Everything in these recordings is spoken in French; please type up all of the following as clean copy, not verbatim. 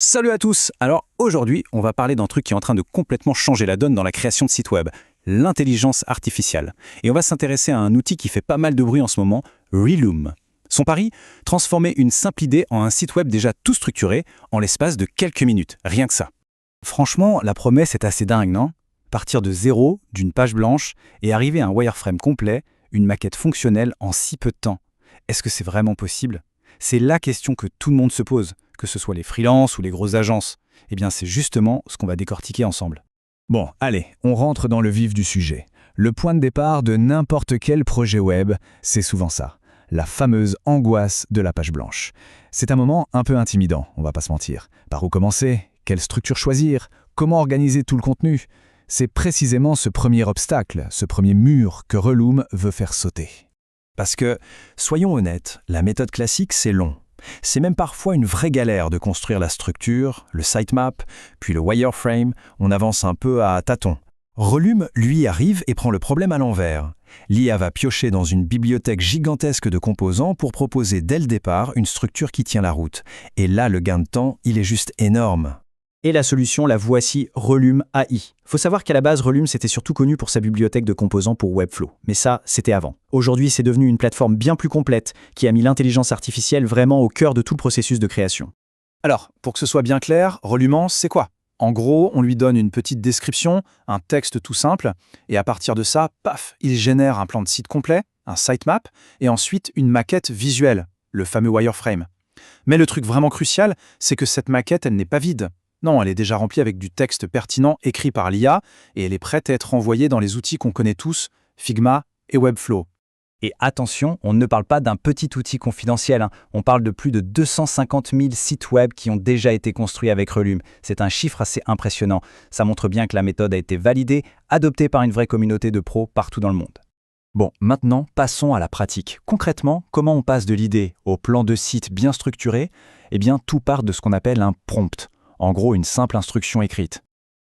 Salut à tous. Alors aujourd'hui, on va parler d'un truc qui est en train de complètement changer la donne dans la création de sites web, l'intelligence artificielle. Et on va s'intéresser à un outil qui fait pas mal de bruit en ce moment, Reloom. Son pari, transformer une simple idée en un site web déjà tout structuré en l'espace de quelques minutes, rien que ça. Franchement, la promesse est assez dingue, non? Partir de zéro, d'une page blanche, et arriver à un wireframe complet, une maquette fonctionnelle en si peu de temps. Est-ce que c'est vraiment possible? C'est la question que tout le monde se pose, que ce soit les freelances ou les grosses agences. Eh bien, c'est justement ce qu'on va décortiquer ensemble. Bon, allez, on rentre dans le vif du sujet. Le point de départ de n'importe quel projet web, c'est souvent ça. La fameuse angoisse de la page blanche. C'est un moment un peu intimidant, on va pas se mentir. Par où commencer? Quelle structure choisir? Comment organiser tout le contenu? C'est précisément ce premier obstacle, ce premier mur que Reloom veut faire sauter. Parce que, soyons honnêtes, la méthode classique, c'est long. C'est même parfois une vraie galère de construire la structure, le sitemap, puis le wireframe, on avance un peu à tâtons. Reloom, lui, arrive et prend le problème à l'envers. L'IA va piocher dans une bibliothèque gigantesque de composants pour proposer dès le départ une structure qui tient la route. Et là, le gain de temps, il est juste énorme. Et la solution, la voici, Reloom AI. Faut savoir qu'à la base, Reloom c'était surtout connu pour sa bibliothèque de composants pour Webflow. Mais ça, c'était avant. Aujourd'hui, c'est devenu une plateforme bien plus complète qui a mis l'intelligence artificielle vraiment au cœur de tout le processus de création. Alors, pour que ce soit bien clair, Relument, c'est quoi? En gros, on lui donne une petite description, un texte tout simple, et à partir de ça, paf, il génère un plan de site complet, un sitemap, et ensuite une maquette visuelle, le fameux wireframe. Mais le truc vraiment crucial, c'est que cette maquette, elle n'est pas vide. Non, elle est déjà remplie avec du texte pertinent écrit par l'IA, et elle est prête à être envoyée dans les outils qu'on connaît tous, Figma et Webflow. Et attention, on ne parle pas d'un petit outil confidentiel, on parle de plus de 250 000 sites web qui ont déjà été construits avec Reloom. C'est un chiffre assez impressionnant. Ça montre bien que la méthode a été validée, adoptée par une vraie communauté de pros partout dans le monde. Bon, maintenant, passons à la pratique. Concrètement, comment on passe de l'idée au plan de site bien structuré? Eh bien, tout part de ce qu'on appelle un prompt. En gros, une simple instruction écrite.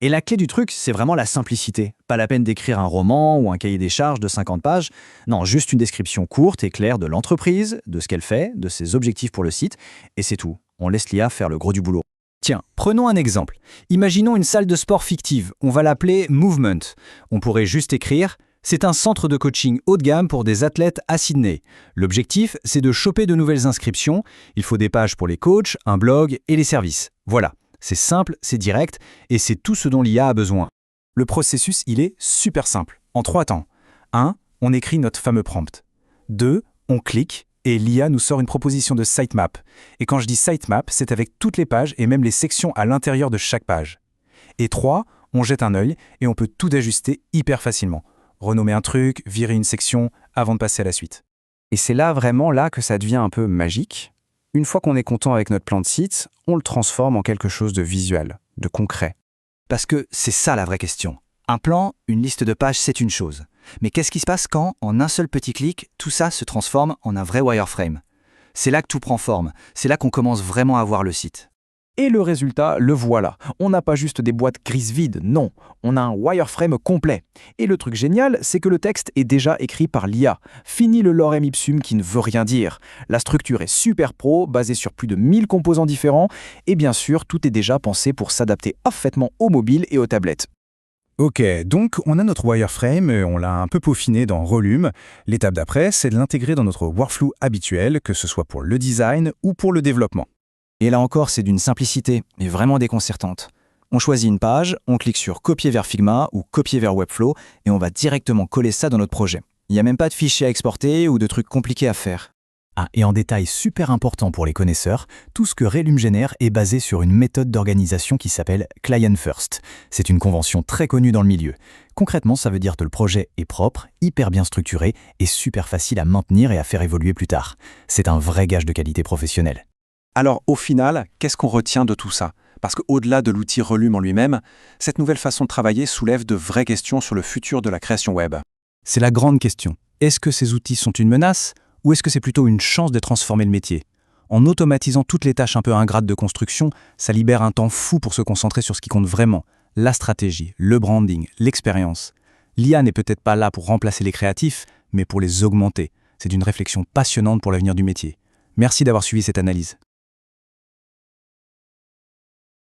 Et la clé du truc, c'est vraiment la simplicité. Pas la peine d'écrire un roman ou un cahier des charges de 50 pages. Non, juste une description courte et claire de l'entreprise, de ce qu'elle fait, de ses objectifs pour le site, et c'est tout. On laisse l'IA faire le gros du boulot. Tiens, prenons un exemple. Imaginons une salle de sport fictive. On va l'appeler Movement. On pourrait juste écrire « C'est un centre de coaching haut de gamme pour des athlètes à Sydney. L'objectif, c'est de choper de nouvelles inscriptions. Il faut des pages pour les coachs, un blog et les services. Voilà. C'est simple, c'est direct, et c'est tout ce dont l'IA a besoin. Le processus, il est super simple, en 3 temps. 1. On écrit notre fameux prompt. 2. On clique, et l'IA nous sort une proposition de sitemap. Et quand je dis sitemap, c'est avec toutes les pages et même les sections à l'intérieur de chaque page. Et 3. On jette un œil, et on peut tout ajuster hyper facilement. Renommer un truc, virer une section, avant de passer à la suite. Et c'est là vraiment là que ça devient un peu magique. Une fois qu'on est content avec notre plan de site, on le transforme en quelque chose de visuel, de concret. Parce que c'est ça la vraie question. Un plan, une liste de pages, c'est une chose. Mais qu'est-ce qui se passe quand, en un seul petit clic, tout ça se transforme en un vrai wireframe? C'est là que tout prend forme, c'est là qu'on commence vraiment à voir le site. Et le résultat, le voilà. On n'a pas juste des boîtes grises vides, non. On a un wireframe complet. Et le truc génial, c'est que le texte est déjà écrit par l'IA. Fini le lorem ipsum qui ne veut rien dire. La structure est super pro, basée sur plus de 1000 composants différents. Et bien sûr, tout est déjà pensé pour s'adapter parfaitement aux mobiles et aux tablettes. Ok, donc on a notre wireframe, on l'a un peu peaufiné dans Reloom. L'étape d'après, c'est de l'intégrer dans notre workflow habituel, que ce soit pour le design ou pour le développement. Et là encore, c'est d'une simplicité, mais vraiment déconcertante. On choisit une page, on clique sur copier vers Figma ou copier vers Webflow et on va directement coller ça dans notre projet. Il n'y a même pas de fichier à exporter ou de trucs compliqués à faire. Ah, et en détail super important pour les connaisseurs, tout ce que Reloom génère est basé sur une méthode d'organisation qui s'appelle Client First. C'est une convention très connue dans le milieu. Concrètement, ça veut dire que le projet est propre, hyper bien structuré et super facile à maintenir et à faire évoluer plus tard. C'est un vrai gage de qualité professionnelle. Alors, au final, qu'est-ce qu'on retient de tout ça? Parce qu'au-delà de l'outil Reloom en lui-même, cette nouvelle façon de travailler soulève de vraies questions sur le futur de la création web. C'est la grande question. Est-ce que ces outils sont une menace ou est-ce que c'est plutôt une chance de transformer le métier? En automatisant toutes les tâches un peu ingrates de construction, ça libère un temps fou pour se concentrer sur ce qui compte vraiment, la stratégie, le branding, l'expérience. L'IA n'est peut-être pas là pour remplacer les créatifs, mais pour les augmenter. C'est une réflexion passionnante pour l'avenir du métier. Merci d'avoir suivi cette analyse.